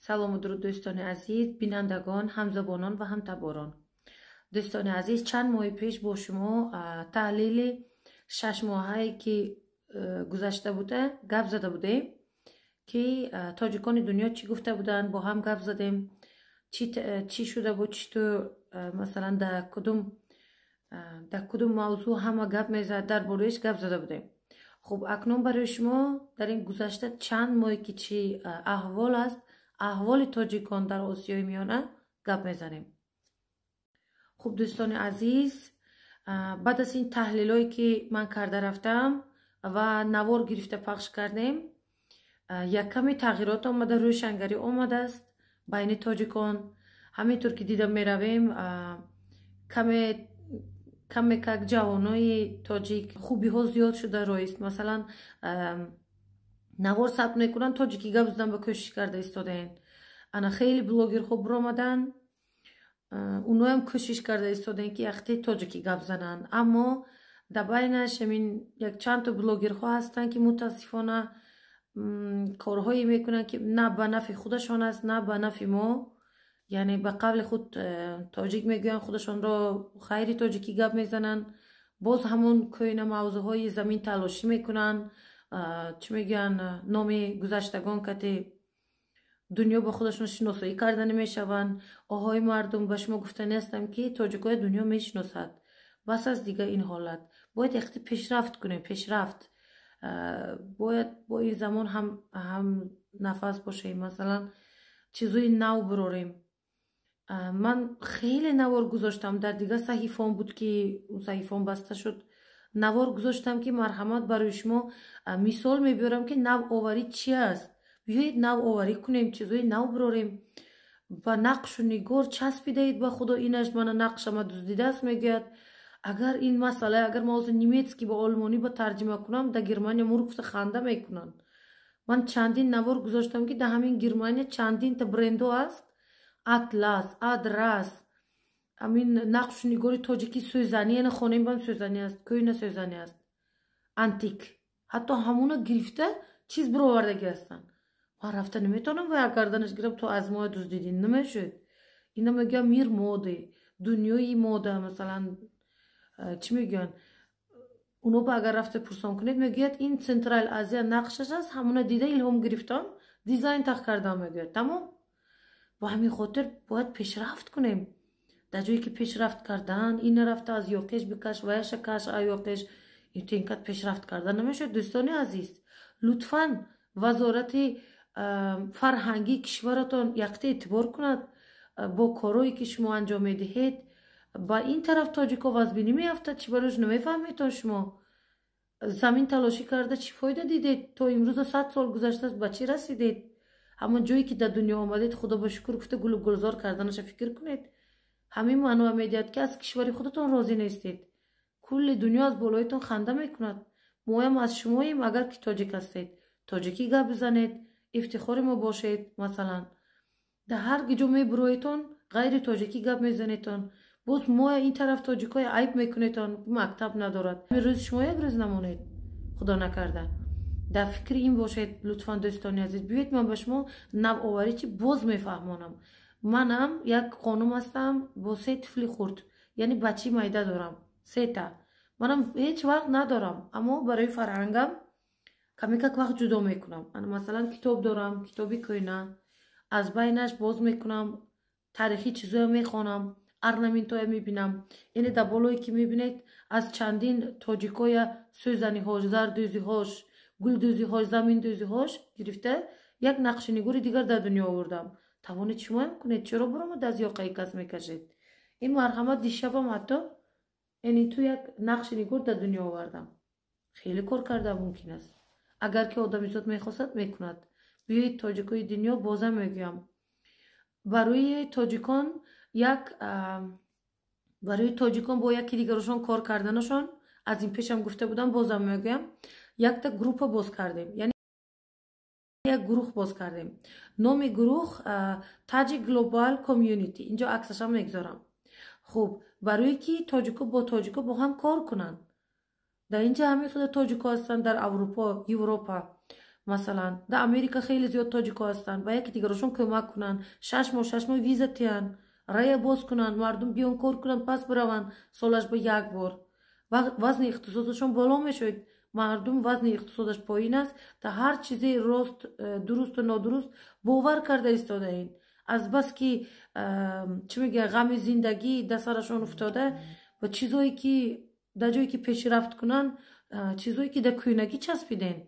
سلام و درود دوستان عزیز، بینندگان، همزبانان و همتباران. دوستان عزیز، چند ماه پیش با شما تحلیل 6 ماهی که گذشته بوده گپ زده بودیم که تاجیکان دنیا چی گفته بودن، با هم گپ زدیم چی شده بود، چطور مثلا در کدوم موضوع همه گپ میزد دربارهش گپ زده بودیم. خب اکنون برای شما در این گذشته چند ماهی که چی احوال است، احوال تاجیکان در آسیای میانه گپ میزنیم. خب دوستان عزیز، بعد از این تحلیلایی که من کرده رفتم و نوار گرفته پخش کردیم، یک کمی تغییرات آمده، روشنگری آمده است بین تاجیکان. همینطور که دیده می رویم کمی که جوانای تاجیک خوبی ها زیاد شده رایست. مثلا نوار ثبت میکنن تاجیکی گپ زدن به کوشش کرده ایستادن. انا خیلی بلاگر خوب برآمدن، اونها هم کوشش کرده ایستادن که وقتی تاجیکی گپ زنن، اما در بینش همین یک چند تا بلاگر ها هستن که متاسفانه کارهایی میکنن که نه به نفع خودشان است نه به نفع ما. یعنی به قول خود تاجیک میگوین خودشان را خیری تاجیکی گپ میزنن، باز همون کوین موضوع های زمین تلاشی میکنن. چی میگن، نام گذشتگان که دنیا با خودشون شناسایی کردن نمیشون. آهای مردم به شما گفته نیستم که تاجیکای دنیا میشناسد. بس از دیگه این حالت باید اختی پیشرفت کنیم. پیشرفت باید با این زمان هم نفس باشیم، مثلا چیزوی نو براریم. من خیلی نوار گذاشتم، در دیگه صحیفان بود که اون صحیفان بسته شد، نوار گذاشتم که مرحمت برای شما مثال میبرم که نو آوری چی است. بیایید نو آوری کنیم، چیزوی نو براریم. با نقش و نگار چسبیدید به خدا. اینش من نقشم دزدیده است میگید. اگر این مسئله، اگر موضوع نیمیتسکی با آلمانی با ترجمه کنم، در گرمانیا مرغ خنده میکنن. من چندین نوار گذاشتم که در همین گرمانیا چندین تا برندو است، اطلس، ادرس، همین نقش نگاری تاجیکی سوزنی، یعنی خانه بام سوزنی است، کوین سوزنی است، انتیک، حتی همونا گرفته چیز برآوردگی هستن. من رفته نمیتونم و یک گردنش گرفت تو از ما دزدیدین نمیشه. اینا میگم میر موده، دنیای موده. مثلا چی میگن، اونو با اگر رفته پرسان کنید میگید این سنترال آسیا نقشش است، همونا دیده الهام گرفتم دیزاین تخ کردم میگید. تمام. با همین خاطر باید پیشرفت کنیم. در جایی که پیشرفت کردن، این رفته از یوکش بکش و یشکش ایوکش، این تینکت پیشرفت کردن نمیشه. دوستان عزیز، لطفاً وزارت فرهنگی کشورتان یکتی اعتبار کند با کارهایی که شما انجام میدهید. با این طرف تاجیکا وزبینی میافتد، چی بروش نمیفهمید. شما زمین تلاشی کرده چی فایده دیدید؟ تا امروز 100 سال گذشته است، به چی رسیدید؟ همون جایی که در دنیا آمدید خدا با شکر گفته گل و گلزار کردنش فکر کنید. همین معنی میدید که از کشور خودتون راضی نیستید. کل دنیا از بالایتون خنده میکند. ما هم از شماییم. اگر که تاجیک هستید تاجیکی گپ بزنید، افتخار ما باشید. مثلا در هر جمعه برایتون غیر تاجیکی گپ میزنیدتون، باز ما این طرف تاجیکای عیب میکنیدتون، مکتب ندارد. روز شما یک روز نمانید، خدا نکرده. در فکر این باشید لطفاً دوستان عزیز. بیایید من به شما نوآوری چی باز میفهمانم. منم یک خانم هستم با 3 طفل خرد، یعنی بچی میده دارم 3 تا. منم هیچ وقت ندارم، اما برای فرهنگم کمی که وقت جدا میکنم. من مثلا کتاب دارم، کتابی کوینه، از بینش باز میکنم، تاریخی چیزا میخوانم، ارنامنتای میبینم. یعنی در بالایی که میبینید از چندین تاجیکای سوزنی هاش، زردوزی هاش، گل دوزی هاش، زمین دوزی هاش گرفته یک نقش نگاری دیگر در دنیا آوردم. توانید شما هم کنید. چرا برام از یاقه کس میکشید؟ این مرحمت دیشبم حتی یعنی تو یک نقش نگار در دنیا آوردم. خیلی کار کرده ممکن است. اگر که آدمی زاد میخواست میکند. بیایید تاجیکای دنیا بازم میگم، برای تاجیکان با یکی دیگرشون کار کردنشون، از این پیشم گفته بودم بازم میگم، یک تا گروپ باز کردیم. یعنی یک گروه باز کردیم. نام گروه تاجیک گلوبال کامیونیتی. اینجا عکسش هم میگذارم. خب برای که تاجیکا با هم کار کنن. در اینجا همه خود تاجیکا هستن، در اروپا، مثلا در امریکا خیلی زیاد تاجیکا هستن و یکی دیگرشون کمک کنن، 6 ماه ویزا تیان رای باز کنن، مردم بیان کار کنن پس برون سالش به یک بار و وزن اقتصادشون بالا میشود. مردم وزن اقتصادش پایین است، تا هر چیزی راست درست و نادرست باور کرده ایستاده این. از بس که چی میگه غم زندگی در سرشون افتاده و چیزایی که در جایی که پیشرفت کنن چیزایی که در کوینگی چسبیدن.